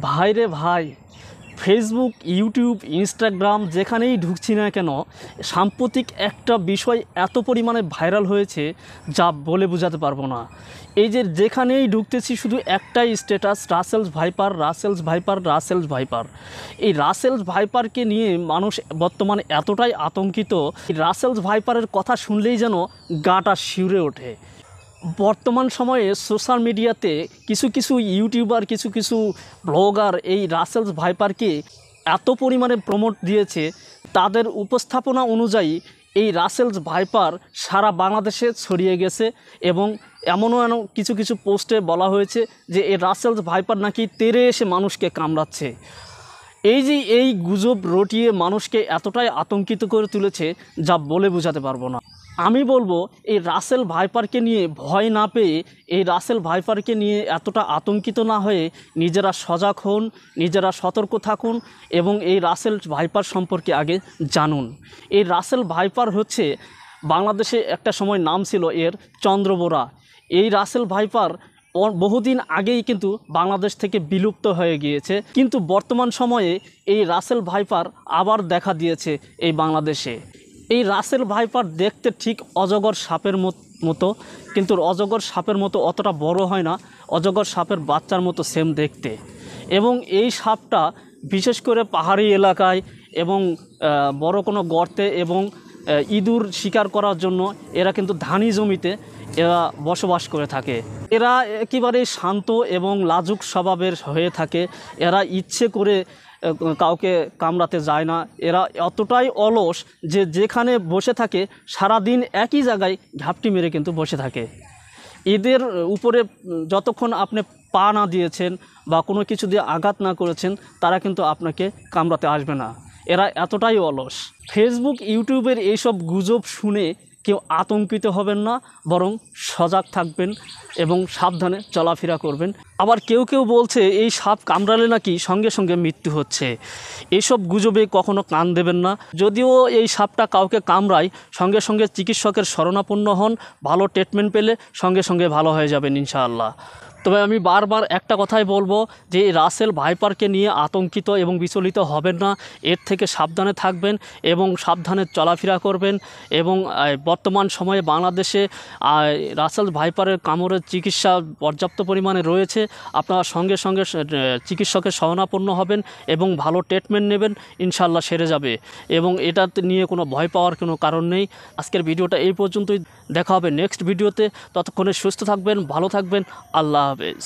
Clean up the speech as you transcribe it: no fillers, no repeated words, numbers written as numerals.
ভাইরে ভাই, Facebook, YouTube, Instagram যেখানেই ঢুকছি না কেন সাম্প্রতিক একটা বিষয় এত পরিমাণে ভাইরাল হয়েছে যা বলে বোঝাতে পারবো না। এই যে যেখানেই ঢুকতেছি শুধু একটাই status, Russell's viper, Russell's viper, Russell's viper. এই রাসেলস ভাইপারকে নিয়ে মানুষ বর্তমানে এতটাই আতঙ্কিত, এই রাসেলস ভাইপারের কথা শুনলেই যেন গাটা শিউরে ওঠে। বর্তমান সময়ে সোশ্যাল মিডিয়াতে কিছু কিছু ইউটিউবার, কিছু কিছু ব্লগার এই রাসেলস ভাইপারকে এত পরিমাণে প্রমোট দিয়েছে, তাদের উপস্থাপনা অনুযায়ী এই রাসেলস ভাইপার সারা বাংলাদেশে ছড়িয়ে গেছে এবং এমনও কিছু কিছু পোস্টে বলা হয়েছে যে এই রাসেলস ভাইপার নাকি তেড়ে এসে মানুষকে কামড়াচ্ছে। এই যে এই গুজব রটিয়ে মানুষকে এতটাই আতঙ্কিত করে তুলেছে যা বলে বোঝাতে পারবো না। আমি বলবো এই রাসেল ভাইপারকে নিয়ে ভয় না পেয়ে, এই রাসেল ভাইপারকে নিয়ে এতটা আতঙ্কিত না হয়ে নিজেরা সজাগ হন, নিজেরা সতর্ক থাকুন এবং এই রাসেল ভাইপার সম্পর্কে আগে জানুন। এই রাসেল ভাইপার হচ্ছে বাংলাদেশে একটা সময় নাম ছিল এর চন্দ্রবোরা। এই রাসেল ভাইপার বহুদিন আগেই কিন্তু বাংলাদেশ থেকে বিলুপ্ত হয়ে গিয়েছে, কিন্তু বর্তমান সময়ে এই রাসেল ভাইপার আবার দেখা দিয়েছে এই বাংলাদেশে। এই রাসেল ভাইপার দেখতে ঠিক অজগর সাপের মতো, কিন্তু অজগর সাপের মতো অতটা বড় হয় না, অজগর সাপের বাচ্চার মতো সেম দেখতে। এবং এই সাপটা বিশেষ করে পাহাড়ি এলাকায় এবং বড় কোনো গর্তে এবং ইঁদুর শিকার করার জন্য এরা কিন্তু ধানি জমিতে এরা বসবাস করে থাকে। এরা একেবারেই শান্ত এবং লাজুক স্বভাবের হয়ে থাকে। এরা ইচ্ছে করে কাউকে কামড়াতে যায় না। এরা এতটাই অলস যে যেখানে বসে থাকে সারাদিন একই জায়গায় ঘাপটি মেরে কিন্তু বসে থাকে। এদের উপরে যতক্ষণ আপনি পা না দিয়েছেন বা কোনো কিছু দিয়ে আঘাত না করেছেন তারা কিন্তু আপনাকে কামড়াতে আসবে না। এরা এতটাই অলস। ফেসবুক, ইউটিউবের এইসব গুজব শুনে কেউ আতঙ্কিত হবেন না, বরং সজাগ থাকবেন এবং সাবধানে চলাফেরা করবেন। আবার কেউ কেউ বলছে এই সাপ কামড়ালে নাকি সঙ্গে সঙ্গে মৃত্যু হচ্ছে। এইসব গুজবে কখনো কান দেবেন না। যদিও এই সাপটা কাউকে কামড়ায়, সঙ্গে সঙ্গে চিকিৎসকের শরণাপন্ন হন, ভালো ট্রিটমেন্ট পেলে সঙ্গে সঙ্গে ভালো হয়ে যাবেন ইনশাআল্লাহ। তবে আমি বারবার একটা কথাই বলবো যে এই রাসেল ভাইপারকে নিয়ে আতঙ্কিত এবং বিচলিত হবেন না, এর থেকে সাবধানে থাকবেন এবং সাবধানে চলাফেরা করবেন। এবং বর্তমান সময়ে বাংলাদেশে রাসেল ভাইপারের কামড়ের চিকিৎসা পর্যাপ্ত পরিমাণে রয়েছে। আপনারা সঙ্গে সঙ্গে চিকিৎসকের শরণাপন্ন হবেন এবং ভালো ট্রিটমেন্ট নেবেন, ইনশাআল্লাহ সেরে যাবে এবং এটা নিয়ে কোনো ভয় পাওয়ার কোনো কারণ নেই। আজকের ভিডিওটা এই পর্যন্তই, দেখা হবে নেক্সট ভিডিওতে। ততক্ষণে সুস্থ থাকবেন, ভালো থাকবেন, আল্লাহ হাফেজ।